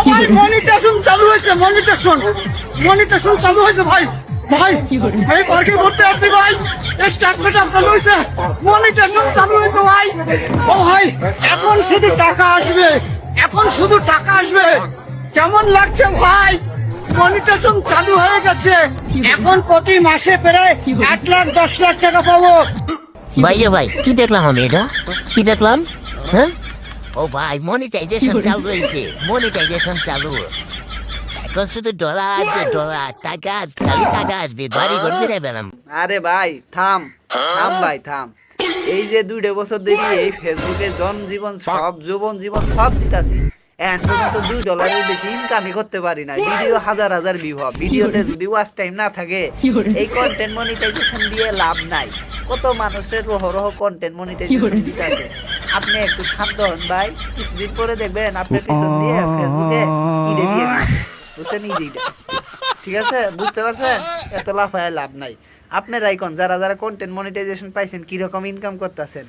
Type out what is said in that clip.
ভাই মনিটেশন চালু হয়েছে, মনিটেশন চালু হয়েছে ভাই। ভাই ভাই পার্কিং করতে আসছি ভাই, স্টার্ট সেটআপ চালু হয়েছে, মনিটেশন চালু হয়েছে ভাই। ও ভাই এখন শুধু টাকা আসবে, এখন শুধু টাকা আসবে। কেমন লাগছে ভাই? মনিটেশন চালু হয়ে গেছে, এখন প্রতি মাসে প্রায় 8 লাখ 10 লাখ টাকা পাবো। ভাই রে ভাই, কি দেখলাম আমি এটা? কি দেখলাম? হ্যাঁ? ও ভাই, মনিটাইজেশন চালু হয়েছে, মনিটাইজেশন চালু। এখন শুধু ডলার আসবে, ডলার, টাকা, খালি টাকা আসবে, বাড়ি ঘর বেড়ে বেড়াম। আরে ভাই থাম, থাম ভাই থাম। এই যে 2 বছর ধরে এই ফেসবুকে জনজীবন সব জীবন সব দিতাছি, এখন পর্যন্ত $2 বেশি ইনকামই করতে পারি না। ভিডিও হাজার হাজার ভিউ, ভিডিওতে যদি ওয়াচ টাইম না থাকে, এই কন্টেন্ট মনিটাইজেশন দিয়ে লাভ নাই। কত মানুষের রহ কন্টেন্ট মনিটাইজেশন দিতেছে। আপনি একটু শান্ত হন ভাই, কিছুদিন পরে দেখবেন আপনার পিছন দিয়ে ফেসবুকে ইডে দিয়ে দিচ্ছে, বুঝছেন? ইজিটা, ঠিক আছে? বুঝতে পারছেন? এত লাফায় লাভ নাই। আপনারাই কোন যারা যারা কন্টেন্ট মনিটাইজেশন পাইছেন কিরকম ইনকাম করতেছেন?